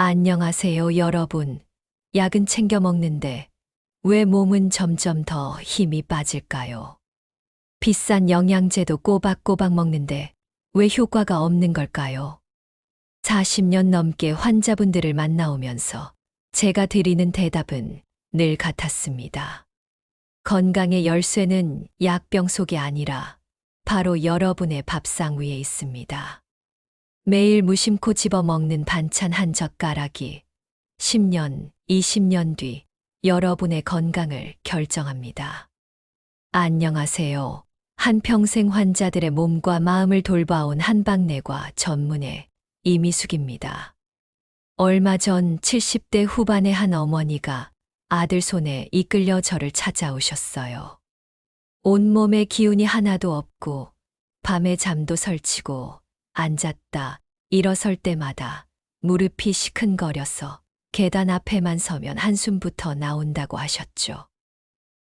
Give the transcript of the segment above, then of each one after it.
안녕하세요, 여러분. 약은 챙겨 먹는데 왜 몸은 점점 더 힘이 빠질까요? 비싼 영양제도 꼬박꼬박 먹는데 왜 효과가 없는 걸까요? 40년 넘게 환자분들을 만나오면서 제가 드리는 대답은 늘 같았습니다. 건강의 열쇠는 약병 속에 아니라 바로 여러분의 밥상 위에 있습니다. 매일 무심코 집어먹는 반찬 한 젓가락이 10년, 20년 뒤 여러분의 건강을 결정합니다. 안녕하세요. 한평생 환자들의 몸과 마음을 돌봐온 한방내과 전문의 이미숙입니다. 얼마 전 70대 후반의 한 어머니가 아들 손에 이끌려 저를 찾아오셨어요. 온몸에 기운이 하나도 없고 밤에 잠도 설치고 앉았다 일어설 때마다 무릎이 시큰거려서 계단 앞에만 서면 한숨부터 나온다고 하셨죠.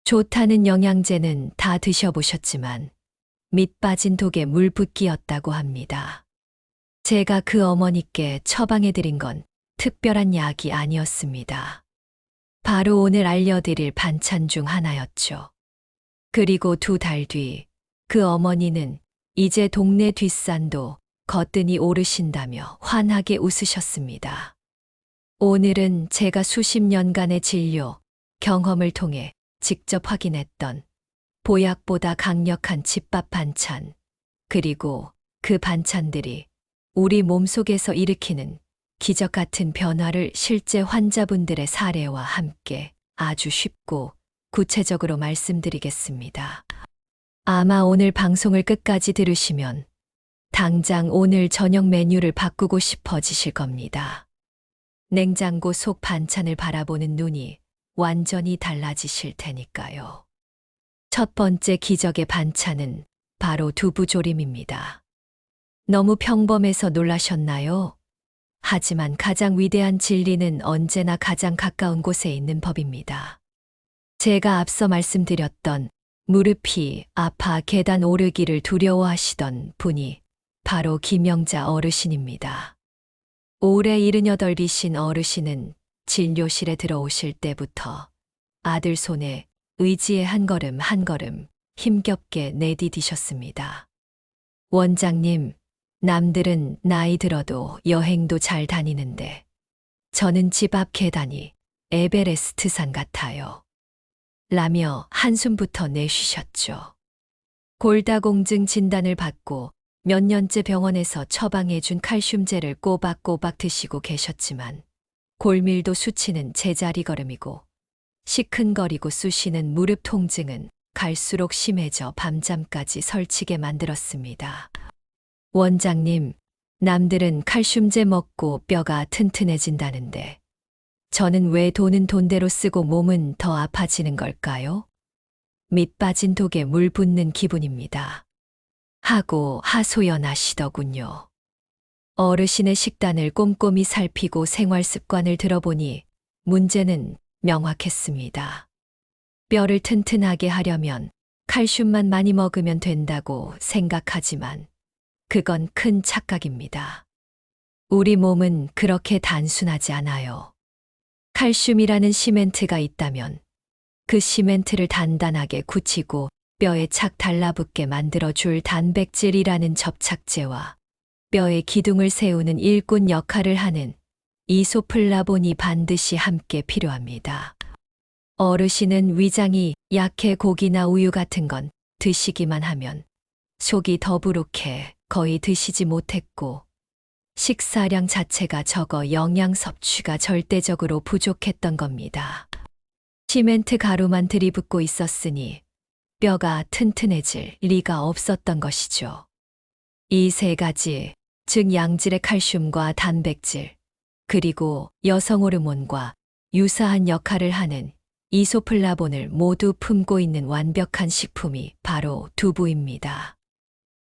좋다는 영양제는 다 드셔보셨지만 밑 빠진 독에 물 붓기였다고 합니다. 제가 그 어머니께 처방해드린 건 특별한 약이 아니었습니다. 바로 오늘 알려드릴 반찬 중 하나였죠. 그리고 2달 뒤 그 어머니는 이제 동네 뒷산도 거뜬히 오르신다며 환하게 웃으셨습니다. 오늘은 제가 수십 년간의 진료, 경험을 통해 직접 확인했던 보약보다 강력한 집밥 반찬, 그리고 그 반찬들이 우리 몸속에서 일으키는 기적 같은 변화를 실제 환자분들의 사례와 함께 아주 쉽고 구체적으로 말씀드리겠습니다. 아마 오늘 방송을 끝까지 들으시면 당장 오늘 저녁 메뉴를 바꾸고 싶어지실 겁니다. 냉장고 속 반찬을 바라보는 눈이 완전히 달라지실 테니까요. 첫 번째 기적의 반찬은 바로 두부조림입니다. 너무 평범해서 놀라셨나요? 하지만 가장 위대한 진리는 언제나 가장 가까운 곳에 있는 법입니다. 제가 앞서 말씀드렸던 무릎이 아파 계단 오르기를 두려워하시던 분이 바로 김영자 어르신입니다. 올해 78이신 어르신은 진료실에 들어오실 때부터 아들 손에 의지의 한 걸음 한 걸음 힘겹게 내디디셨습니다. 원장님, 남들은 나이 들어도 여행도 잘 다니는데 저는 집 앞 계단이 에베레스트산 같아요. 라며 한숨부터 내쉬셨죠. 골다공증 진단을 받고 몇 년째 병원에서 처방해준 칼슘제를 꼬박꼬박 드시고 계셨지만 골밀도 수치는 제자리 걸음이고 시큰거리고 쑤시는 무릎 통증은 갈수록 심해져 밤잠까지 설치게 만들었습니다. 원장님, 남들은 칼슘제 먹고 뼈가 튼튼해진다는데 저는 왜 돈은 돈대로 쓰고 몸은 더 아파지는 걸까요? 밑 빠진 독에 물 붓는 기분입니다. 하고 하소연하시더군요. 어르신의 식단을 꼼꼼히 살피고 생활 습관을 들어보니 문제는 명확했습니다. 뼈를 튼튼하게 하려면 칼슘만 많이 먹으면 된다고 생각하지만 그건 큰 착각입니다. 우리 몸은 그렇게 단순하지 않아요. 칼슘이라는 시멘트가 있다면 그 시멘트를 단단하게 굳히고 뼈에 착 달라붙게 만들어줄 단백질이라는 접착제와 뼈의 기둥을 세우는 일꾼 역할을 하는 이소플라본이 반드시 함께 필요합니다. 어르신은 위장이 약해 고기나 우유 같은 건 드시기만 하면 속이 더부룩해 거의 드시지 못했고 식사량 자체가 적어 영양 섭취가 절대적으로 부족했던 겁니다. 시멘트 가루만 들이붓고 있었으니 뼈가 튼튼해질 리가 없었던 것이죠. 이 3가지, 즉 양질의 칼슘과 단백질, 그리고 여성 호르몬과 유사한 역할을 하는 이소플라본을 모두 품고 있는 완벽한 식품이 바로 두부입니다.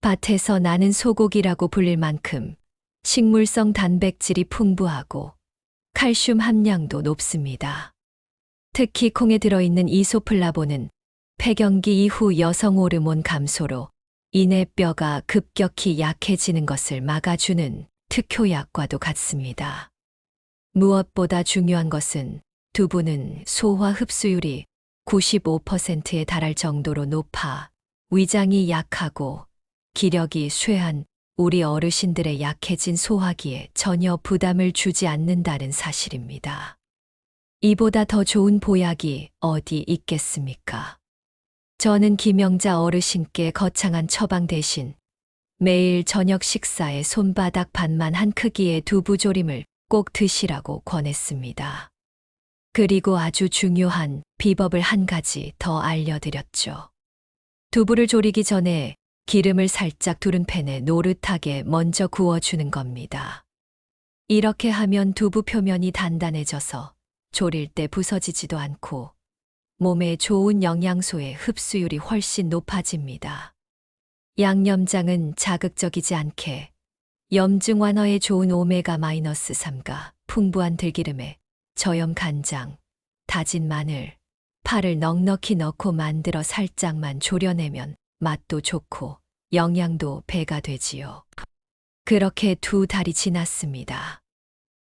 밭에서 나는 소고기라고 불릴 만큼 식물성 단백질이 풍부하고 칼슘 함량도 높습니다. 특히 콩에 들어있는 이소플라본은 폐경기 이후 여성 호르몬 감소로 인해 뼈가 급격히 약해지는 것을 막아주는 특효약과도 같습니다. 무엇보다 중요한 것은 두부는 소화 흡수율이 95%에 달할 정도로 높아 위장이 약하고 기력이 쇠한 우리 어르신들의 약해진 소화기에 전혀 부담을 주지 않는다는 사실입니다. 이보다 더 좋은 보약이 어디 있겠습니까? 저는 김영자 어르신께 거창한 처방 대신 매일 저녁 식사에 손바닥 반만 한 크기의 두부조림을 꼭 드시라고 권했습니다. 그리고 아주 중요한 비법을 한 가지 더 알려드렸죠. 두부를 졸이기 전에 기름을 살짝 두른 팬에 노릇하게 먼저 구워주는 겁니다. 이렇게 하면 두부 표면이 단단해져서 졸일 때 부서지지도 않고 몸에 좋은 영양소의 흡수율이 훨씬 높아집니다. 양념장은 자극적이지 않게 염증 완화에 좋은 오메가-3가 풍부한 들기름에 저염 간장, 다진 마늘, 파를 넉넉히 넣고 만들어 살짝만 졸여내면 맛도 좋고 영양도 배가 되지요. 그렇게 2달이 지났습니다.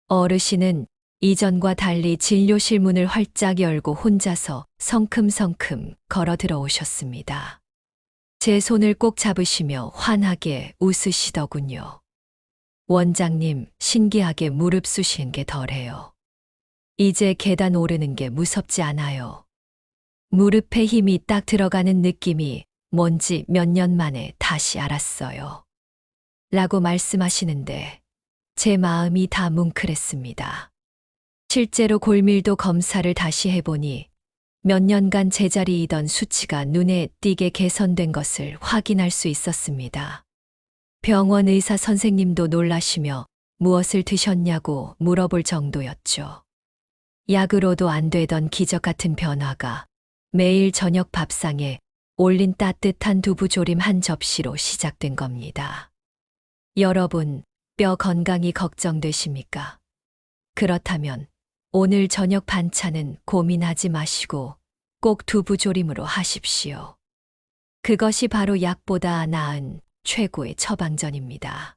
어르신은 이전과 달리 진료실 문을 활짝 열고 혼자서 성큼성큼 걸어 들어오셨습니다. 제 손을 꼭 잡으시며 환하게 웃으시더군요. 원장님, 신기하게 무릎 쑤시는 게 덜해요. 이제 계단 오르는 게 무섭지 않아요. 무릎에 힘이 딱 들어가는 느낌이 뭔지 몇 년 만에 다시 알았어요. 라고 말씀하시는데 제 마음이 다 뭉클했습니다. 실제로 골밀도 검사를 다시 해보니 몇 년간 제자리이던 수치가 눈에 띄게 개선된 것을 확인할 수 있었습니다. 병원 의사 선생님도 놀라시며 무엇을 드셨냐고 물어볼 정도였죠. 약으로도 안 되던 기적 같은 변화가 매일 저녁 밥상에 올린 따뜻한 두부조림 한 접시로 시작된 겁니다. 여러분, 뼈 건강이 걱정되십니까? 그렇다면 오늘 저녁 반찬은 고민하지 마시고 꼭 두부조림으로 하십시오. 그것이 바로 약보다 나은 최고의 처방전입니다.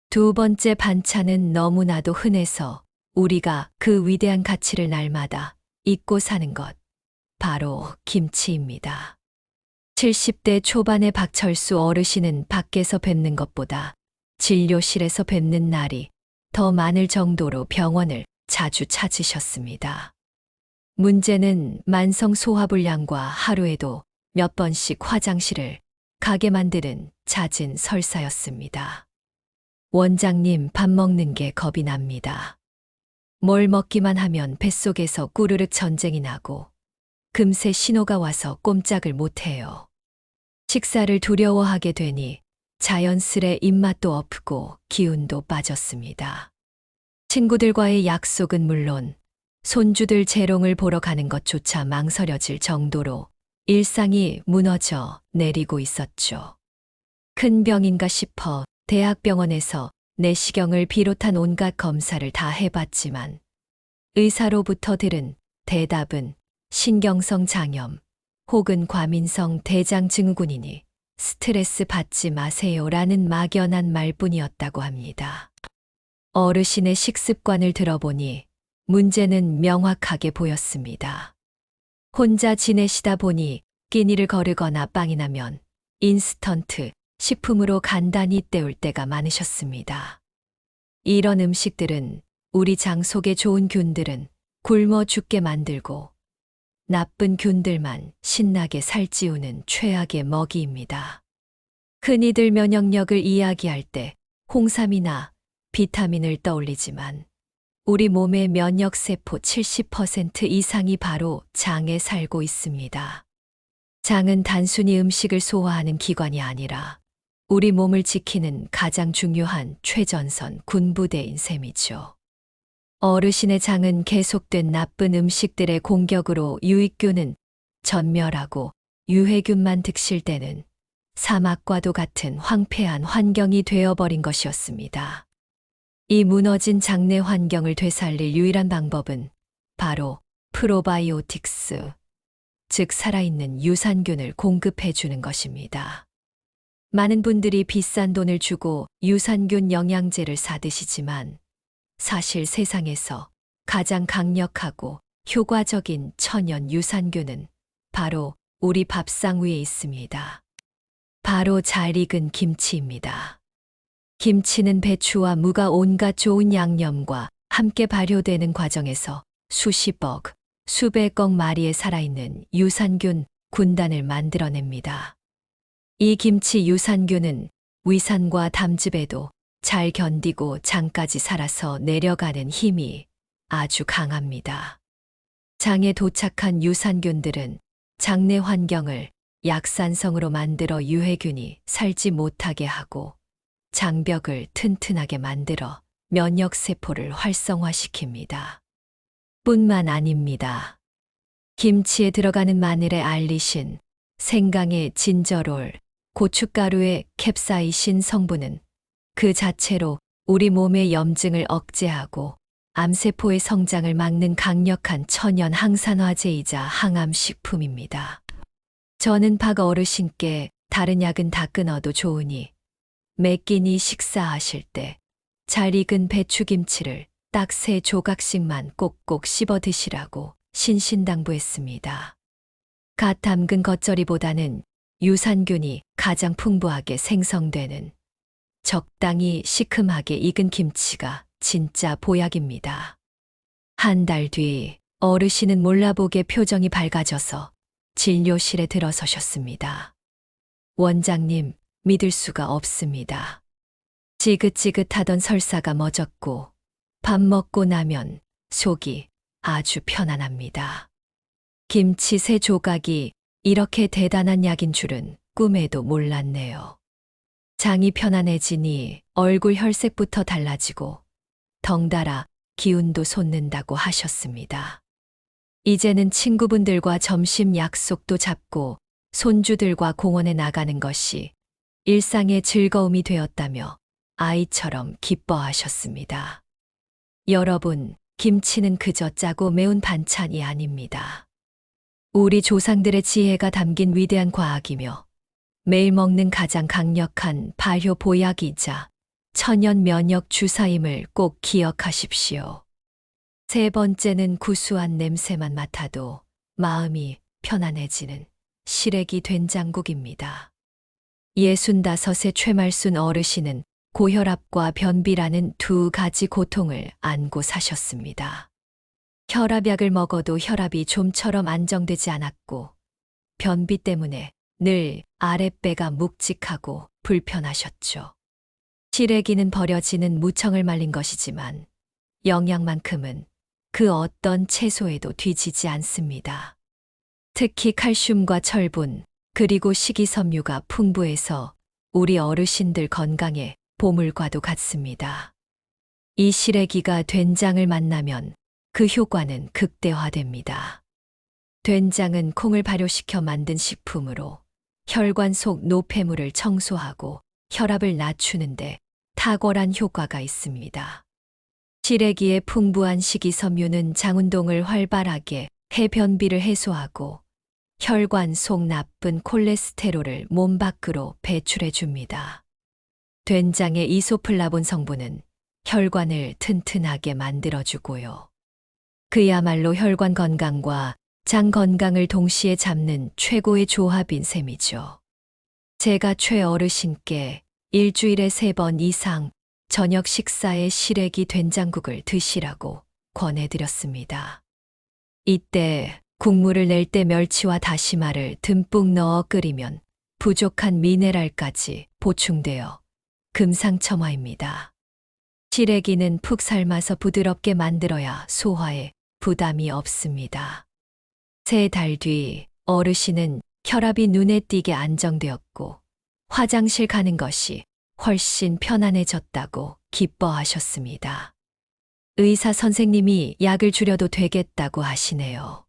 두 번째 반찬은 너무나도 흔해서 우리가 그 위대한 가치를 날마다 잊고 사는 것, 바로 김치입니다. 70대 초반의 박철수 어르신은 밖에서 뵙는 것보다 진료실에서 뵙는 날이 더 많을 정도로 병원을 자주 찾으셨습니다. 문제는 만성 소화불량과 하루에도 몇 번씩 화장실을 가게 만드는 잦은 설사였습니다. 원장님, 밥 먹는 게 겁이 납니다. 뭘 먹기만 하면 뱃속에서 꾸르륵 전쟁이 나고 금세 신호가 와서 꼼짝을 못해요. 식사를 두려워하게 되니 자연스레 입맛도 없고 기운도 빠졌습니다. 친구들과의 약속은 물론 손주들 재롱을 보러 가는 것조차 망설여질 정도로 일상이 무너져 내리고 있었죠. 큰 병인가 싶어 대학병원에서 내시경을 비롯한 온갖 검사를 다 해봤지만 의사로부터 들은 대답은 신경성 장염 혹은 과민성 대장증후군이니 스트레스 받지 마세요라는 막연한 말뿐이었다고 합니다. 어르신의 식습관을 들어보니 문제는 명확하게 보였습니다. 혼자 지내시다 보니 끼니를 거르거나 빵이 나면 인스턴트 식품으로 간단히 때울 때가 많으셨습니다. 이런 음식들은 우리 장 속에 좋은 균들은 굶어 죽게 만들고 나쁜 균들만 신나게 살찌우는 최악의 먹이입니다. 흔히들 면역력을 이야기할 때 홍삼이나 비타민을 떠올리지만 우리 몸의 면역세포 70% 이상이 바로 장에 살고 있습니다. 장은 단순히 음식을 소화하는 기관이 아니라 우리 몸을 지키는 가장 중요한 최전선 군부대인 셈이죠. 어르신의 장은 계속된 나쁜 음식들의 공격으로 유익균은 전멸하고 유해균만 득실되는 사막과도 같은 황폐한 환경이 되어버린 것이었습니다. 이 무너진 장내 환경을 되살릴 유일한 방법은 바로 프로바이오틱스, 즉 살아있는 유산균을 공급해 주는 것입니다. 많은 분들이 비싼 돈을 주고 유산균 영양제를 사 드시지만 사실 세상에서 가장 강력하고 효과적인 천연 유산균은 바로 우리 밥상 위에 있습니다. 바로 잘 익은 김치입니다. 김치는 배추와 무가 온갖 좋은 양념과 함께 발효되는 과정에서 수십억, 수백억 마리의 살아있는 유산균 군단을 만들어냅니다. 이 김치 유산균은 위산과 담즙에도 잘 견디고 장까지 살아서 내려가는 힘이 아주 강합니다. 장에 도착한 유산균들은 장내 환경을 약산성으로 만들어 유해균이 살지 못하게 하고 장벽을 튼튼하게 만들어 면역세포를 활성화시킵니다. 뿐만 아닙니다. 김치에 들어가는 마늘의 알리신, 생강의 진저롤, 고춧가루의 캡사이신 성분은 그 자체로 우리 몸의 염증을 억제하고 암세포의 성장을 막는 강력한 천연 항산화제이자 항암식품입니다. 저는 박 어르신께 다른 약은 다 끊어도 좋으니 매 끼니 식사하실 때 잘 익은 배추김치를 딱 3조각씩만 꼭꼭 씹어 드시라고 신신당부했습니다. 갓 담근 겉절이보다는 유산균이 가장 풍부하게 생성되는 적당히 시큼하게 익은 김치가 진짜 보약입니다. 한 달 뒤 어르신은 몰라보게 표정이 밝아져서 진료실에 들어서셨습니다. 원장님, 믿을 수가 없습니다. 지긋지긋하던 설사가 멎었고 밥 먹고 나면 속이 아주 편안합니다. 김치 3조각이 이렇게 대단한 약인 줄은 꿈에도 몰랐네요. 장이 편안해지니 얼굴 혈색부터 달라지고 덩달아 기운도 솟는다고 하셨습니다. 이제는 친구분들과 점심 약속도 잡고 손주들과 공원에 나가는 것이 일상의 즐거움이 되었다며 아이처럼 기뻐하셨습니다. 여러분, 김치는 그저 짜고 매운 반찬이 아닙니다. 우리 조상들의 지혜가 담긴 위대한 과학이며 매일 먹는 가장 강력한 발효 보약이자 천연 면역 주사임을 꼭 기억하십시오. 3번째는 구수한 냄새만 맡아도 마음이 편안해지는 시래기 된장국입니다. 65의 최말순 어르신은 고혈압과 변비라는 2가지 고통을 안고 사셨습니다. 혈압약을 먹어도 혈압이 좀처럼 안정되지 않았고 변비 때문에 늘 아랫배가 묵직하고 불편하셨죠. 시래기는 버려지는 무청을 말린 것이지만 영양만큼은 그 어떤 채소에도 뒤지지 않습니다. 특히 칼슘과 철분, 그리고 식이섬유가 풍부해서 우리 어르신들 건강에 보물과도 같습니다. 이 시래기가 된장을 만나면 그 효과는 극대화됩니다. 된장은 콩을 발효시켜 만든 식품으로 혈관 속 노폐물을 청소하고 혈압을 낮추는데 탁월한 효과가 있습니다. 시래기의 풍부한 식이섬유는 장운동을 활발하게 해 변비를 해소하고 혈관 속 나쁜 콜레스테롤을 몸 밖으로 배출해 줍니다. 된장의 이소플라본 성분은 혈관을 튼튼하게 만들어주고요. 그야말로 혈관 건강과 장 건강을 동시에 잡는 최고의 조합인 셈이죠. 제가 최 어르신께 일주일에 3번 이상 저녁 식사에 시래기 된장국을 드시라고 권해드렸습니다. 이때 국물을 낼 때 멸치와 다시마를 듬뿍 넣어 끓이면 부족한 미네랄까지 보충되어 금상첨화입니다. 시래기는 푹 삶아서 부드럽게 만들어야 소화에 부담이 없습니다. 3달 뒤 어르신은 혈압이 눈에 띄게 안정되었고 화장실 가는 것이 훨씬 편안해졌다고 기뻐하셨습니다. 의사 선생님이 약을 줄여도 되겠다고 하시네요.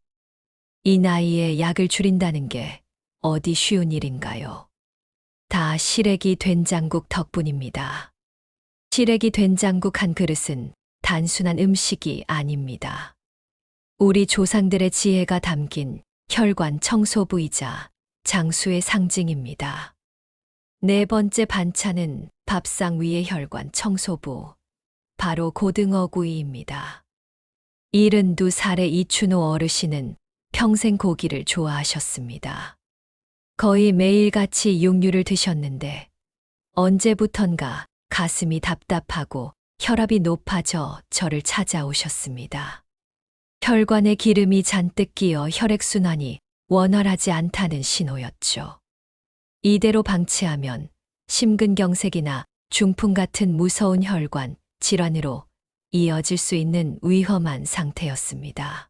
이 나이에 약을 줄인다는 게 어디 쉬운 일인가요? 다 시래기 된장국 덕분입니다. 시래기 된장국 한 그릇은 단순한 음식이 아닙니다. 우리 조상들의 지혜가 담긴 혈관 청소부이자 장수의 상징입니다. 4번째 반찬은 밥상 위의 혈관 청소부, 바로 고등어 구이입니다. 72살의 이춘호 어르신은 평생 고기를 좋아하셨습니다. 거의 매일같이 육류를 드셨는데 언제부턴가 가슴이 답답하고 혈압이 높아져 저를 찾아오셨습니다. 혈관에 기름이 잔뜩 끼어 혈액순환이 원활하지 않다는 신호였죠. 이대로 방치하면 심근경색이나 중풍 같은 무서운 혈관 질환으로 이어질 수 있는 위험한 상태였습니다.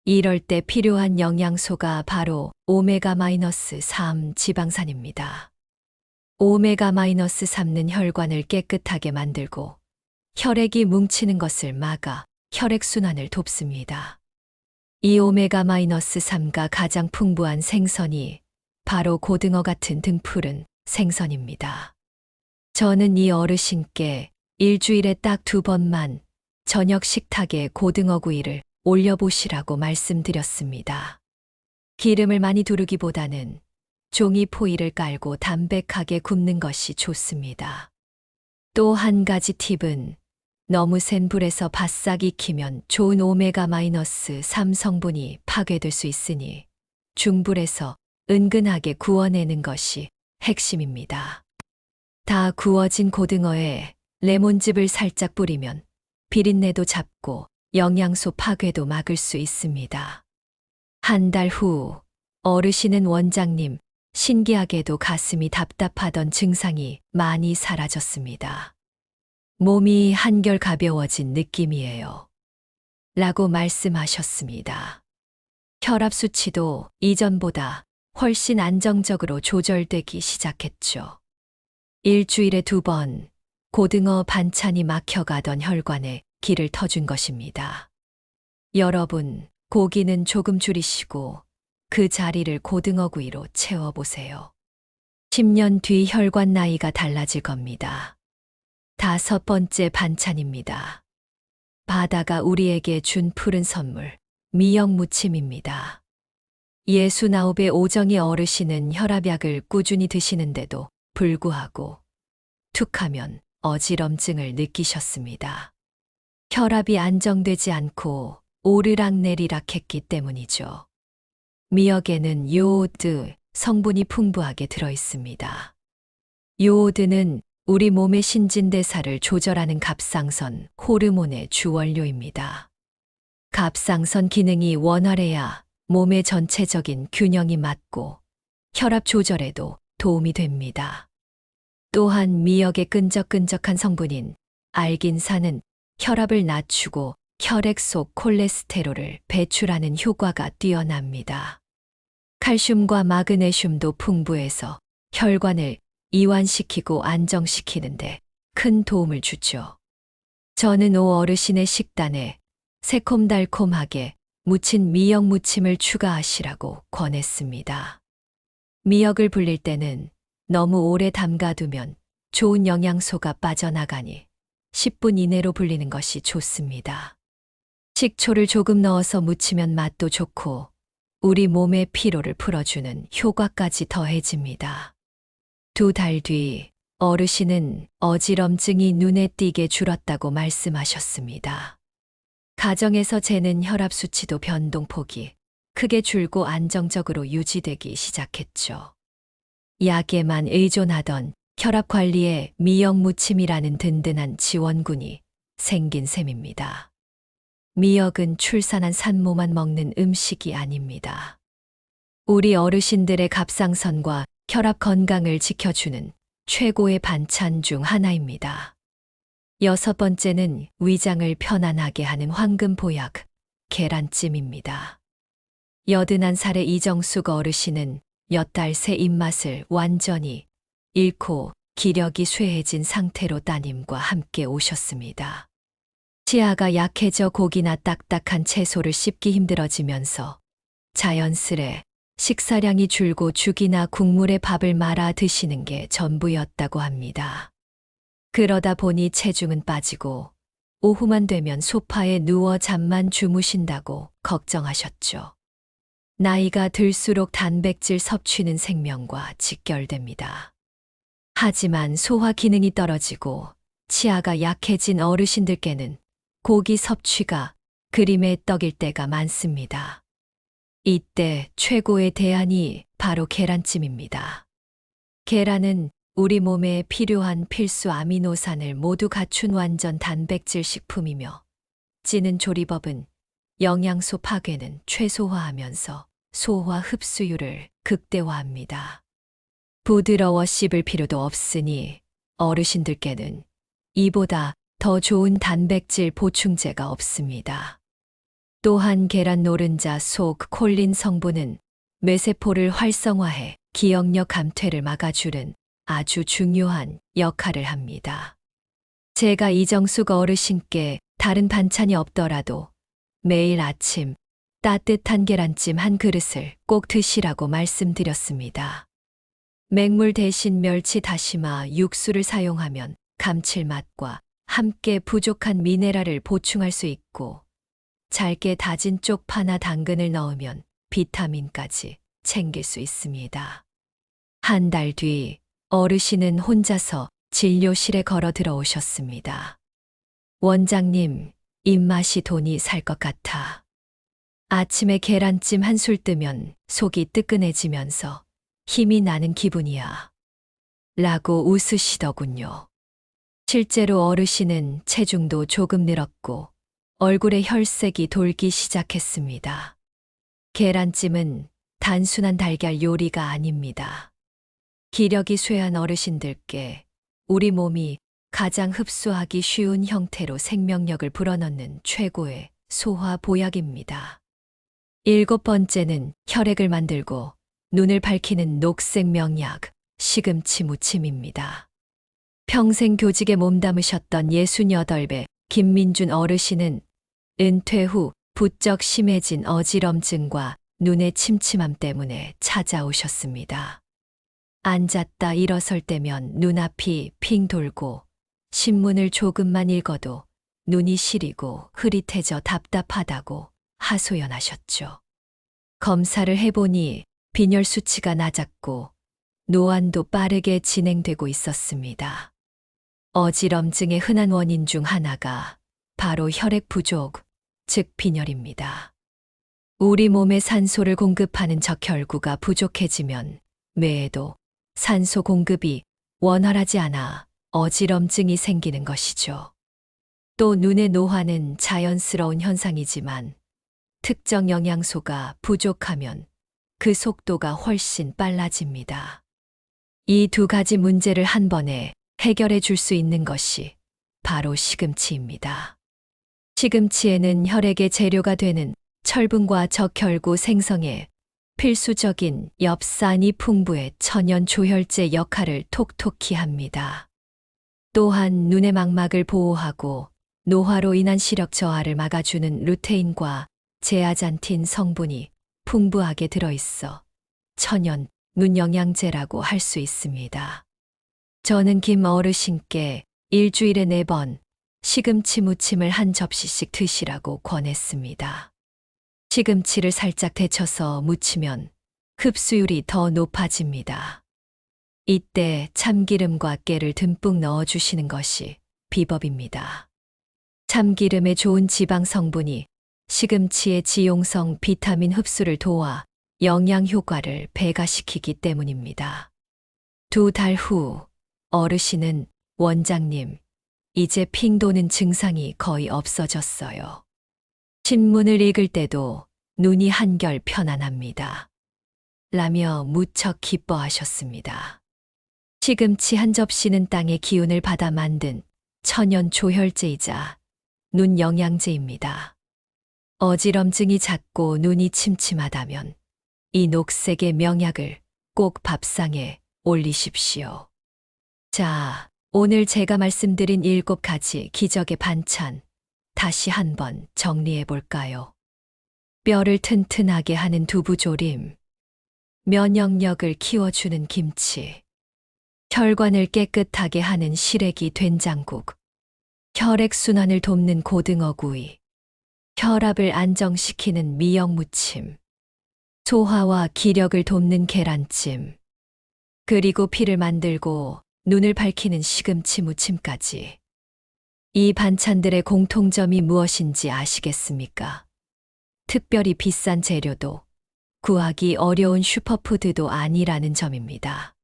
이럴 때 필요한 영양소가 바로 오메가-3 지방산입니다. 오메가-3는 혈관을 깨끗하게 만들고 혈액이 뭉치는 것을 막아 혈액순환을 돕습니다. 이 오메가-3가 가장 풍부한 생선이 바로 고등어 같은 등푸른 생선입니다. 저는 이 어르신께 일주일에 딱 2번만 저녁 식탁에 고등어 구이를 올려보시라고 말씀드렸습니다. 기름을 많이 두르기보다는 종이 포일을 깔고 담백하게 굽는 것이 좋습니다. 또 한 가지 팁은 너무 센 불에서 바싹 익히면 좋은 오메가-3 성분이 파괴될 수 있으니 중불에서 은근하게 구워내는 것이 핵심입니다. 다 구워진 고등어에 레몬즙을 살짝 뿌리면 비린내도 잡고 영양소 파괴도 막을 수 있습니다. 한 달 후 어르신은 원장님, 신기하게도 가슴이 답답하던 증상이 많이 사라졌습니다. 몸이 한결 가벼워진 느낌이에요. 라고 말씀하셨습니다. 혈압 수치도 이전보다 훨씬 안정적으로 조절되기 시작했죠. 일주일에 2번 고등어 반찬이 막혀가던 혈관에 길을 터준 것입니다. 여러분, 고기는 조금 줄이시고 그 자리를 고등어 구이로 채워보세요. 10년 뒤 혈관 나이가 달라질 겁니다. 5번째 반찬입니다. 바다가 우리에게 준 푸른 선물, 미역무침입니다. 69의 오정희 어르신은 혈압약을 꾸준히 드시는데도 불구하고 툭하면 어지럼증을 느끼셨습니다. 혈압이 안정되지 않고 오르락내리락 했기 때문이죠. 미역에는 요오드 성분이 풍부하게 들어있습니다. 요오드는 우리 몸의 신진대사를 조절하는 갑상선 호르몬의 주원료입니다. 갑상선 기능이 원활해야 몸의 전체적인 균형이 맞고 혈압 조절에도 도움이 됩니다. 또한 미역의 끈적끈적한 성분인 알긴산은 혈압을 낮추고 혈액 속 콜레스테롤을 배출하는 효과가 뛰어납니다. 칼슘과 마그네슘도 풍부해서 혈관을 이완시키고 안정시키는데 큰 도움을 주죠. 저는 오 어르신의 식단에 새콤달콤하게 무친 미역 무침을 추가하시라고 권했습니다. 미역을 불릴 때는 너무 오래 담가두면 좋은 영양소가 빠져나가니 10분 이내로 불리는 것이 좋습니다. 식초를 조금 넣어서 무치면 맛도 좋고 우리 몸의 피로를 풀어주는 효과까지 더해집니다. 2달 뒤 어르신은 어지럼증이 눈에 띄게 줄었다고 말씀하셨습니다. 가정에서 재는 혈압 수치도 변동폭이 크게 줄고 안정적으로 유지되기 시작했죠. 약에만 의존하던 혈압 관리에 미역무침이라는 든든한 지원군이 생긴 셈입니다. 미역은 출산한 산모만 먹는 음식이 아닙니다. 우리 어르신들의 갑상선과 혈압 건강을 지켜주는 최고의 반찬 중 하나입니다. 6번째는 위장을 편안하게 하는 황금 보약, 계란찜입니다. 81살의 이정숙 어르신은 몇 달 새 입맛을 완전히 잃고 기력이 쇠해진 상태로 따님과 함께 오셨습니다. 치아가 약해져 고기나 딱딱한 채소를 씹기 힘들어지면서 자연스레 식사량이 줄고 죽이나 국물에 밥을 말아 드시는 게 전부였다고 합니다. 그러다 보니 체중은 빠지고 오후만 되면 소파에 누워 잠만 주무신다고 걱정하셨죠. 나이가 들수록 단백질 섭취는 생명과 직결됩니다. 하지만 소화 기능이 떨어지고 치아가 약해진 어르신들께는 고기 섭취가 그림의 떡일 때가 많습니다. 이때 최고의 대안이 바로 계란찜입니다. 계란은 우리 몸에 필요한 필수 아미노산을 모두 갖춘 완전 단백질 식품이며 찌는 조리법은 영양소 파괴는 최소화하면서 소화 흡수율을 극대화합니다. 부드러워 씹을 필요도 없으니 어르신들께는 이보다 더 좋은 단백질 보충제가 없습니다. 또한 계란 노른자 속 콜린 성분은 뇌세포를 활성화해 기억력 감퇴를 막아주는 아주 중요한 역할을 합니다. 제가 이정숙 어르신께 다른 반찬이 없더라도 매일 아침 따뜻한 계란찜 한 그릇을 꼭 드시라고 말씀드렸습니다. 맹물 대신 멸치 다시마 육수를 사용하면 감칠맛과 함께 부족한 미네랄을 보충할 수 있고 잘게 다진 쪽파나 당근을 넣으면 비타민까지 챙길 수 있습니다. 한 달 뒤 어르신은 혼자서 진료실에 걸어 들어오셨습니다. 원장님, 입맛이 돈이 살 것 같아. 아침에 계란찜 한 술 뜨면 속이 뜨끈해지면서 힘이 나는 기분이야. 라고 웃으시더군요. 실제로 어르신은 체중도 조금 늘었고 얼굴에 혈색이 돌기 시작했습니다. 계란찜은 단순한 달걀 요리가 아닙니다. 기력이 쇠한 어르신들께 우리 몸이 가장 흡수하기 쉬운 형태로 생명력을 불어넣는 최고의 소화 보약입니다. 7번째는 혈액을 만들고 눈을 밝히는 녹색 명약, 시금치 무침입니다. 평생 교직에 몸담으셨던 68배 김민준 어르신은 은퇴 후 부쩍 심해진 어지럼증과 눈의 침침함 때문에 찾아오셨습니다. 앉았다 일어설 때면 눈앞이 핑 돌고 신문을 조금만 읽어도 눈이 시리고 흐릿해져 답답하다고 하소연하셨죠. 검사를 해보니 빈혈 수치가 낮았고 노안도 빠르게 진행되고 있었습니다. 어지럼증의 흔한 원인 중 하나가 바로 혈액 부족, 즉 빈혈입니다. 우리 몸에 산소를 공급하는 적혈구가 부족해지면 뇌에도 산소 공급이 원활하지 않아 어지럼증이 생기는 것이죠. 또 눈의 노화는 자연스러운 현상이지만 특정 영양소가 부족하면 그 속도가 훨씬 빨라집니다. 이 두 가지 문제를 한 번에 해결해 줄 수 있는 것이 바로 시금치입니다. 시금치에는 혈액의 재료가 되는 철분과 적혈구 생성에 필수적인 엽산이 풍부해 천연 조혈제 역할을 톡톡히 합니다. 또한 눈의 망막을 보호하고 노화로 인한 시력 저하를 막아주는 루테인과 제아잔틴 성분이 풍부하게 들어있어 천연 눈 영양제라고 할 수 있습니다. 저는 김 어르신께 일주일에 4번 시금치 무침을 한 접시씩 드시라고 권했습니다. 시금치를 살짝 데쳐서 무치면 흡수율이 더 높아집니다. 이때 참기름과 깨를 듬뿍 넣어주시는 것이 비법입니다. 참기름의 좋은 지방 성분이 시금치의 지용성 비타민 흡수를 도와 영양 효과를 배가시키기 때문입니다. 2달 후 어르신은 원장님, 이제 핑 도는 증상이 거의 없어졌어요. 신문을 읽을 때도 눈이 한결 편안합니다. 라며 무척 기뻐하셨습니다. 시금치 한 접시는 땅의 기운을 받아 만든 천연 조혈제이자 눈 영양제입니다. 어지럼증이 잦고 눈이 침침하다면 이 녹색의 명약을 꼭 밥상에 올리십시오. 자, 오늘 제가 말씀드린 7가지 기적의 반찬 다시 한번 정리해 볼까요? 뼈를 튼튼하게 하는 두부조림, 면역력을 키워주는 김치, 혈관을 깨끗하게 하는 시래기 된장국, 혈액순환을 돕는 고등어구이, 혈압을 안정시키는 미역무침, 소화와 기력을 돕는 계란찜, 그리고 피를 만들고 눈을 밝히는 시금치 무침까지 이 반찬들의 공통점이 무엇인지 아시겠습니까? 특별히 비싼 재료도 구하기 어려운 슈퍼푸드도 아니라는 점입니다.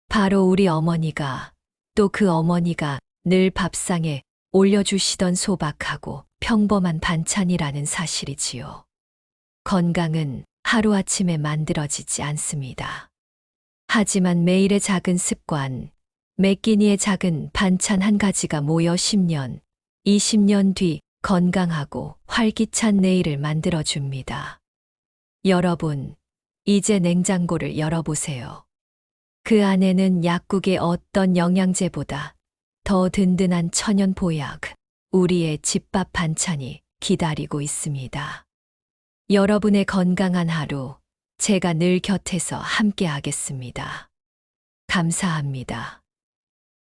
바로 우리 어머니가 또 그 어머니가 늘 밥상에 올려주시던 소박하고 평범한 반찬이라는 사실이지요. 건강은 하루아침에 만들어지지 않습니다. 하지만 매일의 작은 습관, 매 끼니의 작은 반찬 한 가지가 모여 10년, 20년 뒤 건강하고 활기찬 내일을 만들어줍니다. 여러분, 이제 냉장고를 열어보세요. 그 안에는 약국의 어떤 영양제보다 더 든든한 천연 보약, 우리의 집밥 반찬이 기다리고 있습니다. 여러분의 건강한 하루, 제가 늘 곁에서 함께 하겠습니다. 감사합니다.